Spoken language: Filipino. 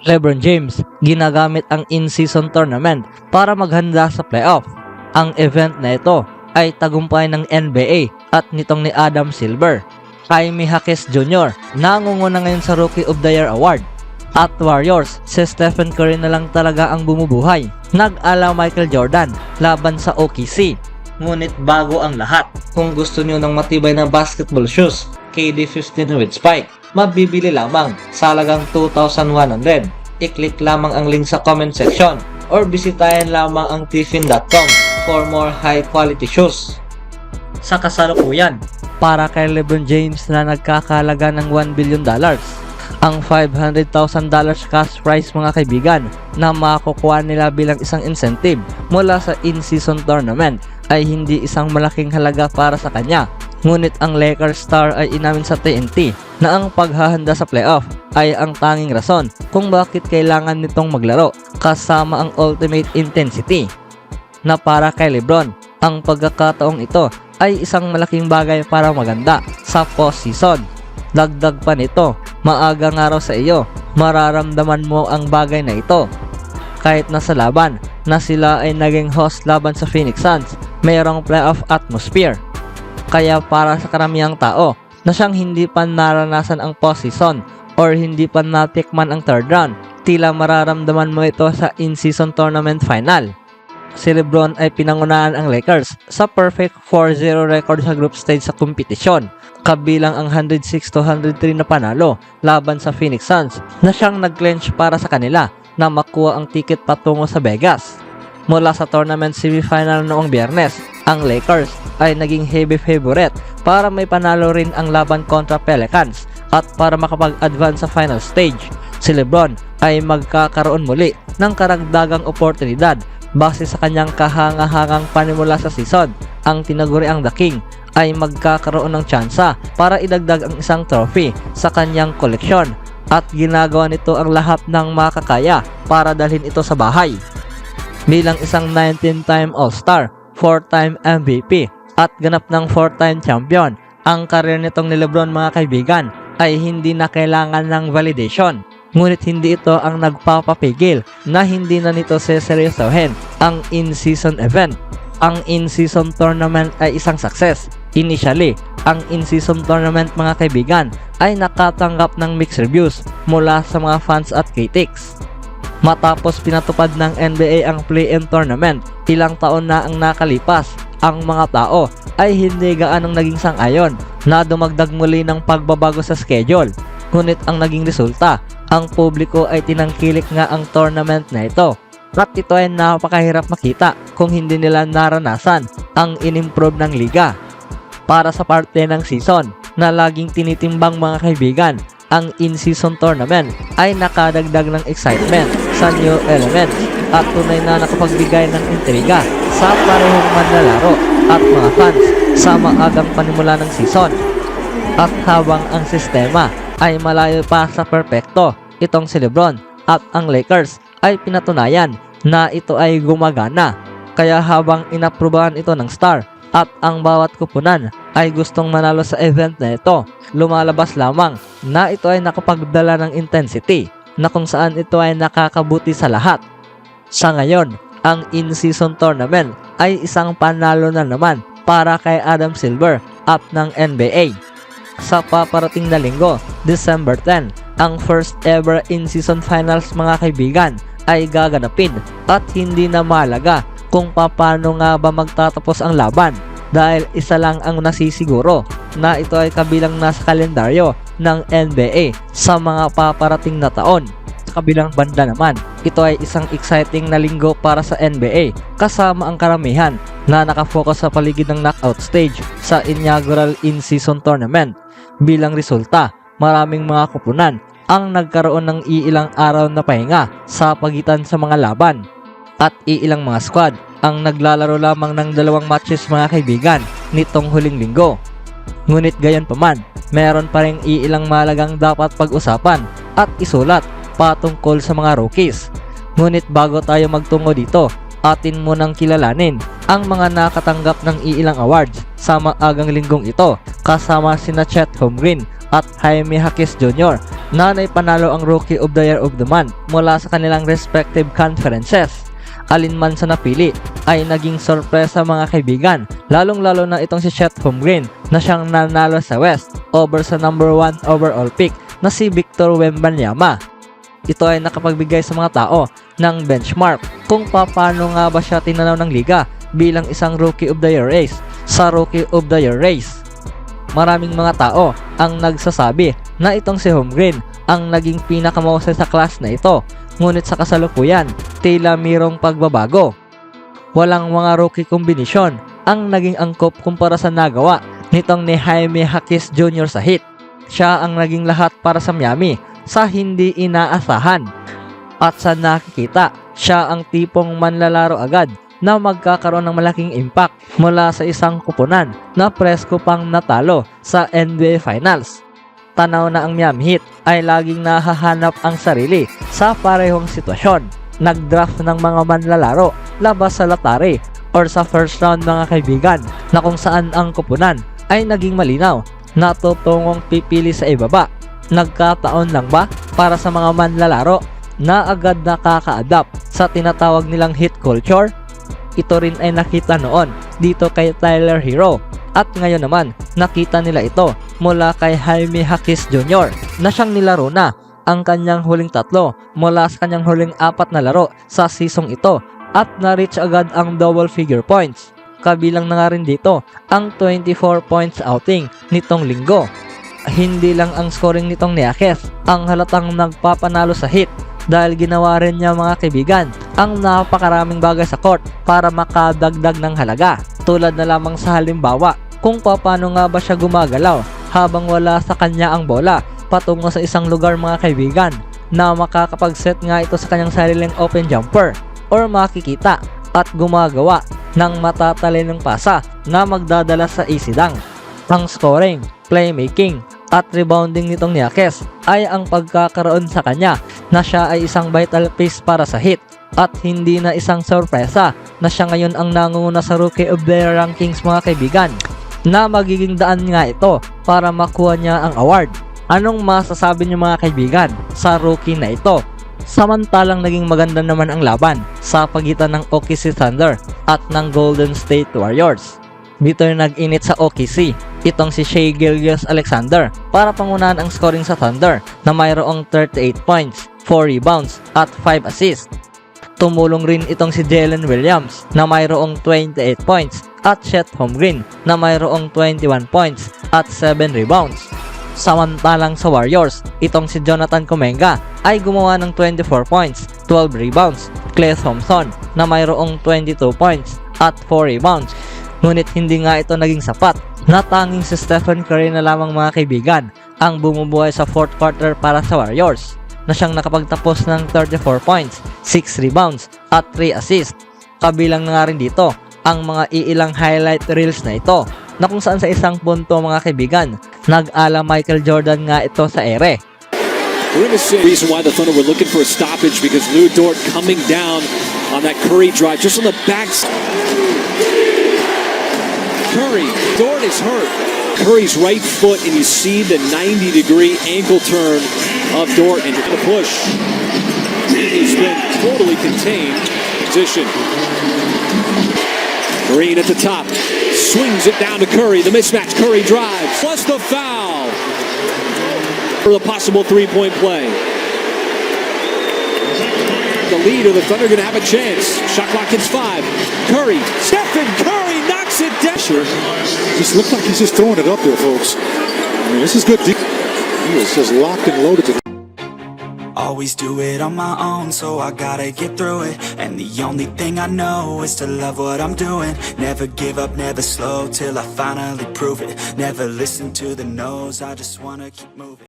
LeBron James, ginagamit ang in-season tournament para maghanda sa playoff. Ang event na ito ay tagumpay ng NBA at nitong ni Adam Silver. Jaime Jaquez Jr. nangunguna ngayon sa Rookie of the Year Award. At Warriors, si Stephen Curry na lang talaga ang bumubuhay. Nag-ala Michael Jordan laban sa OKC. Ngunit bago ang lahat, kung gusto niyo ng matibay na basketball shoes, KD 15 with spike, mabibili lamang sa halagang 2,100. I-click lamang ang link sa comment section or bisitahin lamang ang tiffin.com for more high quality shoes. Sa kasalukuyan, para kay LeBron James na nagkakalaga ng $1 billion, ang $500,000 cash prize mga kaibigan na makukuha nila bilang isang incentive mula sa in-season tournament ay hindi isang malaking halaga para sa kanya. Ngunit ang Lakers star ay inamin sa TNT na ang paghahanda sa playoff ay ang tanging rason kung bakit kailangan nitong maglaro kasama ang ultimate intensity. Na para kay LeBron, ang pagkakataong ito ay isang malaking bagay para maganda sa postseason. Dagdag pa nito, maaga nga raw sa iyo, mararamdaman mo ang bagay na ito. Kahit nasa laban na sila ay naging host laban sa Phoenix Suns, mayroong playoff atmosphere. Kaya para sa karamihang tao na siyang hindi pa naranasan ang postseason or hindi pa natikman ang third round, tila mararamdaman mo ito sa in-season tournament final. Si LeBron ay pinangunahan ang Lakers sa perfect 4-0 record sa group stage sa kompetisyon, kabilang ang 106-103 na panalo laban sa Phoenix Suns na siyang nag-clinch para sa kanila na makuha ang ticket patungo sa Vegas. Mula sa tournament semifinal noong Biyernes, ang Lakers ay naging heavy favorite para may panalo rin ang laban kontra Pelicans at para makapag-advance sa final stage. Si LeBron ay magkakaroon muli ng karagdagang oportunidad base sa kanyang kahangahangang panimula sa season. Ang tinaguriang The King ay magkakaroon ng tsansa para idagdag ang isang trophy sa kanyang koleksyon at ginagawa nito ang lahat ng makakaya para dalhin ito sa bahay. Bilang isang 19-time All-Star, 4-time MVP at ganap ng 4-time champion, ang karir nitong ni LeBron mga kaibigan ay hindi na kailangan ng validation. Ngunit hindi ito ang nagpapapigil na hindi na nito seseryosohin ang in-season event. Ang in-season tournament ay isang success. Initially, ang in-season tournament mga kaibigan ay nakatanggap ng mixed reviews mula sa mga fans at critics. Matapos pinatupad ng NBA ang play-in tournament, ilang taon na ang nakalipas, ang mga tao ay hindi gaanong naging sang-ayon na dumagdag muli ng pagbabago sa schedule. Ngunit ang naging resulta, ang publiko ay tinangkilik nga ang tournament na ito. At ito ay napakahirap makita kung hindi nila naranasan ang inimprove ng liga. Para sa parte ng season na laging tinitimbang mga kaibigan, ang in-season tournament ay nakadagdag ng excitement sa new elements at tunay na nakapagbigay ng intriga sa parehong manlalaro at mga fans sa maagang panimula ng season. At habang ang sistema ay malayo pa sa perpekto, itong si LeBron at ang Lakers ay pinatunayan na ito ay gumagana. Kaya habang inaprubahan ito ng star at ang bawat kupunan ay gustong manalo sa event na ito, lumalabas lamang na ito ay nakapagdala ng intensity na kung saan ito ay nakakabuti sa lahat. Sa ngayon, ang in-season tournament ay isang panalo na naman para kay Adam Silver at ng NBA. Sa paparating na linggo, December 10, ang first ever in-season finals mga kaibigan ay gaganapin at hindi na mahalaga kung paano nga ba magtatapos ang laban dahil isa lang ang nasisiguro na ito ay kabilang nasa kalendaryo ng NBA sa mga paparating na taon. Sa kabilang banda naman, ito ay isang exciting na linggo para sa NBA kasama ang karamihan na nakafocus sa paligid ng knockout stage sa inaugural in-season tournament. Bilang resulta, maraming mga kupunan ang nagkaroon ng iilang araw na pahinga sa pagitan sa mga laban at iilang mga squad ang naglalaro lamang ng 2 matches mga kaibigan nitong huling linggo. Ngunit gayon pa man, meron pa ring iilang mahalagang dapat pag-usapan at isulat patungkol sa mga rookies. Ngunit bago tayo magtungo dito, atin munang kilalanin ang mga nakatanggap ng iilang awards sa maagang linggong ito, kasama sina Chet Holmgren at Jaime Jaquez Jr. na naipanalo ang Rookie of the Year of the Month mula sa kanilang respective conferences. Alinman sa napili ay naging sorpresa mga kaibigan, lalong-lalo na itong si Chet Holmgren na siyang nanalo sa West over sa number 1 overall pick na si Victor Wembanyama. Ito ay nakapagbigay sa mga tao ng benchmark kung paano nga ba siya tinanaw ng liga bilang isang Rookie of the Year race sa Rookie of the Year race. Maraming mga tao ang nagsasabi na itong si Holmgren ang naging pinakamahusay sa class na ito, ngunit sa kasalukuyan, tila mayroong pagbabago. Walang mga rookie kombinasyon ang naging angkop kumpara sa nagawa nitong ni Jaime Jaquez Jr. sa Heat. Siya ang naging lahat para sa Miami sa hindi inaasahan. At sa nakikita, siya ang tipong manlalaro agad na magkakaroon ng malaking impact mula sa isang kupunan na presko pang natalo sa NBA Finals. Tanaw na ang Miami Heat ay laging nahahanap ang sarili sa parehong sitwasyon. Nag-draft ng mga manlalaro labas sa lottery or sa first round mga kaibigan, na kung saan ang kupunan ay naging malinaw na tutungong pipili sa ibaba. Nagkataon lang ba para sa mga manlalaro na agad nakaka-adapt sa tinatawag nilang Heat culture? Ito rin ay nakita noon dito kay Tyler Hero, at ngayon naman nakita nila ito mula kay Jaime Jaquez Jr. na siyang nilaro na ang kanyang huling 3 mula sa kanyang huling 4 na laro sa seasong ito at na-reach agad ang double figure points. Kabilang na nga rin dito ang 24 points outing nitong linggo. Hindi lang ang scoring nitong ni Jaquez ang halatang nagpapanalo sa Heat, dahil ginawa rin niya mga kaibigan ang napakaraming bagay sa court para makadagdag ng halaga, tulad na lamang sa halimbawa kung paano nga ba siya gumagalaw habang wala sa kanya ang bola patungo sa isang lugar mga kaibigan, na makakapag-set nga ito sa kanyang sariling open jumper or makikita at gumagawa ng matatalinong pasa na magdadala sa easy dunk. Ang scoring, playmaking at rebounding nitong ni Jaquez ay ang pagkakaroon sa kanya na siya ay isang vital piece para sa Heat, at hindi na isang sorpresa na siya ngayon ang nangunguna sa Rookie of the Year rankings mga kaibigan, na magiging daan nga ito para makuha niya ang award. Anong masasabi niyo mga kaibigan sa rookie na ito? Samantalang naging maganda naman ang laban sa pagitan ng OKC Thunder at ng Golden State Warriors. Dito yung nag-init sa OKC itong si Shai Gilgeous-Alexander para pangunahan ang scoring sa Thunder na mayroong 38 points, 4 rebounds at 5 assists. Tumulong rin itong si Jalen Williams na mayroong 28 points at Chet Holmgren na mayroong 21 points at 7 rebounds. Samantalang sa Warriors, itong si Jonathan Kuminga ay gumawa ng 24 points, 12 rebounds, Klay Thompson na mayroong 22 points at 4 rebounds. Ngunit hindi nga ito naging sapat, na tanging si Stephen Curry na lamang mga kaibigan ang bumubuhay sa 4th quarter para sa Warriors, na siyang nakapagtapos ng 34 points, 6 rebounds at 3 assists. Kabilang na nga rin dito ang mga iilang highlight reels na ito, na kung saan sa isang punto mga kaibigan, nag-ala Michael Jordan nga ito sa ere. We're in the reason why the Thunder were looking for a stoppage, because Lou Dort coming down on that Curry drive just on the back. Curry, Dort is hurt. Curry's right foot, and you see the 90-degree ankle turn of Dort, and the push. He's been totally contained. Position. Green at the top, swings it down to Curry. The mismatch. Curry drives. Plus the foul for the possible three-point play. The lead, or the Thunder going to have a chance. Shot clock hits 5. Curry, Stephen Curry knocks it down. Sure. Just looks like he's just throwing it up there, folks. I mean, this is good. He is just locked and loaded. Always do it on my own, so I gotta get through it. And the only thing I know is to love what I'm doing. Never give up, never slow, till I finally prove it. Never listen to the no's, I just wanna keep moving.